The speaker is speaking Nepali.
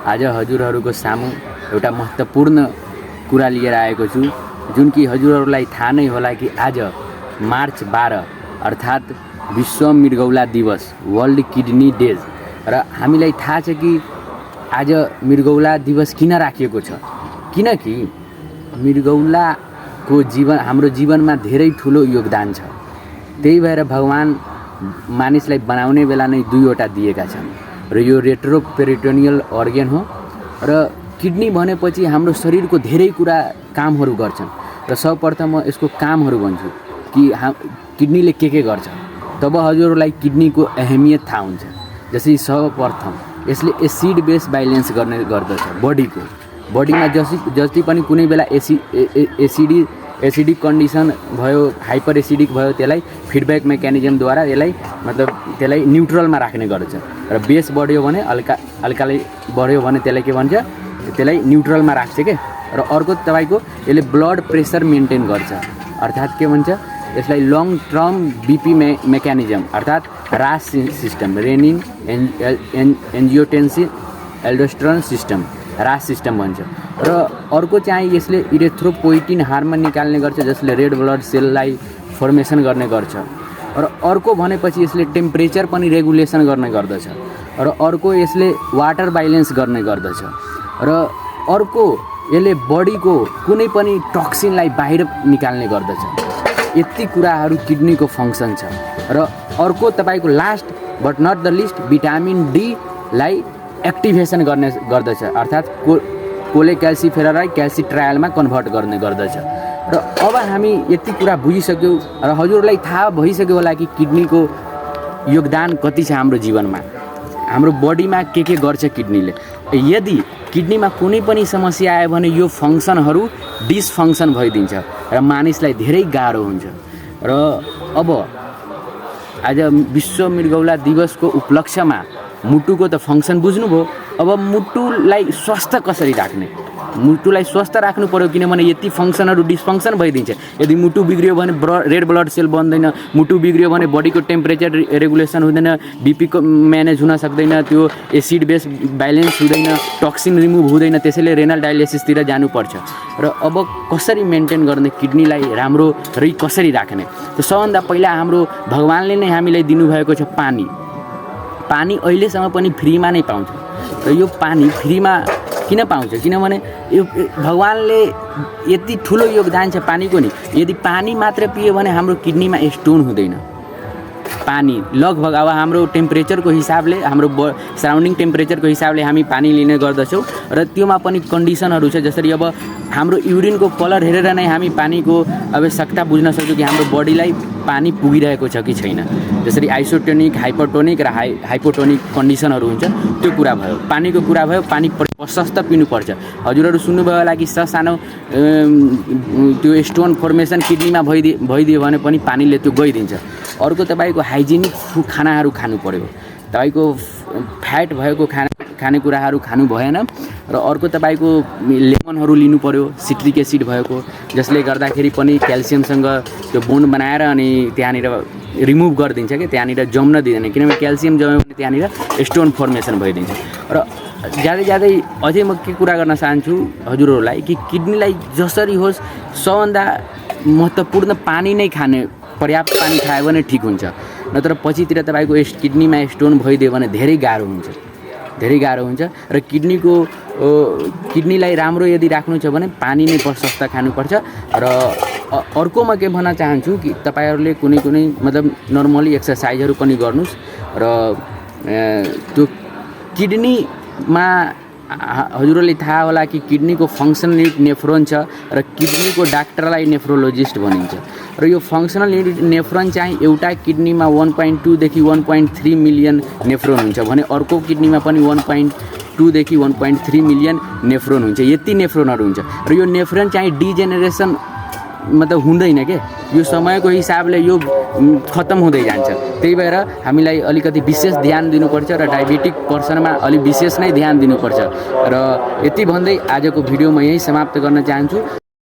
आज हजुरहरूको सामु एउटा महत्त्वपूर्ण कुरा लिएर आएको छु, जुन कि हजुरहरूलाई थाहा नै होला कि आज मार्च 12 अर्थात् विश्व मृगौला दिवस, वर्ल्ड किडनी डेज। र हामीलाई थाहा छ कि आज मृगौला दिवस किन राखिएको छ, किनकि मृगौलाको हाम्रो जीवनमा धेरै ठुलो योगदान छ। त्यही भएर भगवान मानिसलाई बनाउने बेला नै दुईवटा दिएका छन् र यो रेट्रोपेरिटोनियल अर्गन हो र किडनी भनेपछि हाम्रो शरीरको धेरै कामहरू गर्छन्। र सर्वप्रथम म यसको कामहरू भन्छु कि किडनीले के गर्छ, तब हजुरहरूलाई किडनीको अहमियत थाहा हुन्छ। जस्तै सर्वप्रथम यसले एसिड बेस बैलेन्स गर्ने गर्दछ। बडीमा जति पनि कुनै बेला एसिडिक कन्डिसन भयो, हाइपर एसिडिक भयो, त्यसलाई फिडब्याक मेकानिजमद्वारा त्यसलाई न्युट्रलमा राख्ने गर्छ। र बेस बढ्यो भने अल्काली बढ्यो भने त्यसलाई के भन्छ, त्यसलाई न्युट्रलमा राख्छ के। र अर्को तपाईँको यसले ब्लड प्रेसर मेन्टेन गर्छ, अर्थात् के भन्छ यसलाई लङ टर्म बीपी मेकानिजम अर्थात् रास सिस्टम, रेनिन एन्जियोटेन्सिन एल्डोस्टेरोन सिस्टम, रास सिस्टम भन्छ। र अर्को चाहिँ यसले इरेथ्रोपोइटिन हार्मोन निकाल्ने गर्छ, जसले रेड ब्लड सेललाई फर्मेसन गर्ने गर्छ। र अर्को भनेपछि यसले टेम्परेचर पनि रेगुलेसन गर्ने गर्दछ। र अर्को यसले वाटर बैलेन्स गर्ने गर्दछ। र अर्को यसले बडीको कुनै पनि टक्सिनलाई बाहिर निकाल्ने गर्दछ। यति कुराहरू किडनीको फङ्सन छ। र अर्को तपाईँको last but not the least vitamin D लाई एक्टिभेसन गर्ने गर्दछ, अर्थात् कोलेक्याल्सिफेरलाई क्याल्सिट्रायलमा कन्भर्ट गर्ने गर्दछ। र अब हामी यति कुरा बुझिसक्यौँ र हजुरहरूलाई थाहा भइसक्यो होला कि किडनीको योगदान कति छ हाम्रो जीवनमा, हाम्रो बडीमा के गर्छ किडनीले। यदि किडनीमा कुनै पनि समस्या आयो भने यो फङ्सनहरू डिसफङ्सन भइदिन्छ र मानिसलाई धेरै गाह्रो हुन्छ। र अब आज विश्व मृगौला दिवसको उपलक्ष्यमा मुटुको त फङ्सन बुझ्नुभयो, अब मुटुलाई स्वस्थ कसरी राख्ने, मुटुलाई स्वस्थ राख्नु पर्यो, किनभने यति फङ्सनहरू डिसफङ्सन भइदिन्छ। यदि मुटु बिग्रियो भने रेड ब्लड सेल बन्दैन, मुटु बिग्रियो भने बडीको टेम्परेचर रेगुलेसन हुँदैन, बीपीको म्यानेज हुन सक्दैन, त्यो एसिड बेस ब्यालेन्स हुँदैन, टक्सिन रिमुभ हुँदैन, त्यसैले रेनल डायलिसिसतिर जानुपर्छ। र अब कसरी मेन्टेन गर्ने किडनीलाई राम्ररी कसरी राख्ने, त सबभन्दा पहिला हाम्रो भगवानले नै हामीलाई दिनुभएको छ पानी अहिलेसम्म पनि फ्रीमा नै पाउँछ। र यो पानी फ्रीमा किन पाउँछ, किनभने यो भगवानले यति ठुलो योगदान छ पानीको नि। यदि पानी मात्र पियो भने हाम्रो किडनीमा स्टोन हुँदैन। पानी लगभग अब हाम्रो टेम्परेचरको हिसाबले, हाम्रो सराउन्डिङ टेम्परेचरको हिसाबले हामी पानी लिने गर्दछौँ। र त्योमा पनि कन्डिसनहरू छ, जसरी अब हाम्रो युरिनको कलर हेरेर नै हामी पानीको आवश्यकता बुझ्न सक्छौँ कि हाम्रो बडीलाई पानी पुगिरहेको छ कि छैन। जसरी आइसोटोनिक, हाइपरटोनिक र हाइपोटोनिक कन्डिसनहरू हुन्छ, त्यो कुरा भयो। पानीको कुरा भयो, पानी प्रशस्त पिनुपर्छ। हजुरहरू सुन्नुभयो होला कि सानो त्यो स्टोन फर्मेसन किडनीमा भइदियो भने पनि पानीले त्यो गइदिन्छ। अर्को तपाईँको हाइजेनिक खानाहरू खानु पर्यो, तपाईँको फ्याट भएको खानेकुराहरू खानु भएन। र अर्को तपाईँको लेमनहरू लिनु पर्यो, सिट्रिक एसिड भएको, जसले गर्दाखेरि पनि क्याल्सियमसँग त्यो बोन्ड बनाएर अनि त्यहाँनिर रिमुभ गरिदिन्छ कि त्यहाँनिर जम्न दिँदैन, किनभने क्याल्सियम जम्यो भने त्यहाँनिर स्टोन फर्मेसन भइदिन्छ। र ज्यादै अझै म के कुरा गर्न चाहन्छु हजुरहरूलाई कि किडनीलाई जसरी होस् सबभन्दा महत्त्वपूर्ण पानी नै खाने, पर्याप्त पानी खायो भने ठिक हुन्छ। नत्र पछितिर तपाईँको किडनीमा स्टोन भइदियो भने धेरै गाह्रो हुन्छ। र किडनीलाई राम्रो यदि राख्नु छ भने पानी नै प्रशस्त खानुपर्छ। र अर्को म के भन्न चाहन्छु कि तपाईँहरूले कुनै नर्मली एक्सर्साइजहरू पनि गर्नुहोस्। र त्यो किडनीमा हजुरहरूले थाहा होला कि किडनीको फङ्सनल युनिट नेफ्रोन छ र किडनीको डाक्टरलाई नेफ्रोलोजिस्ट भनिन्छ। र यो फङ्सनल युनिट नेफ्रोन चाहिँ एउटा किडनीमा 1.2 देखि 1.3 मिलियन नेफ्रोन हुन्छ भने अर्को किडनीमा पनि 1.2 देखि 1.3 मिलियन नेफ्रोन हुन्छ। यति नेफ्रोनहरू हुन्छ। र यो नेफ्रोन चाहिँ डिजेनेरेसन हुँदैन के, यो समयको हिसाबले यो खत्तम हुँदै जान्छ। त्यही भएर हामीलाई अलिकति विशेष ध्यान दिनुपर्छ र डायबिटिक पर्सनमा अलि विशेष नै ध्यान दिनुपर्छ। र यति भन्दै आजको भिडियो म यहीँ समाप्त गर्न चाहन्छु।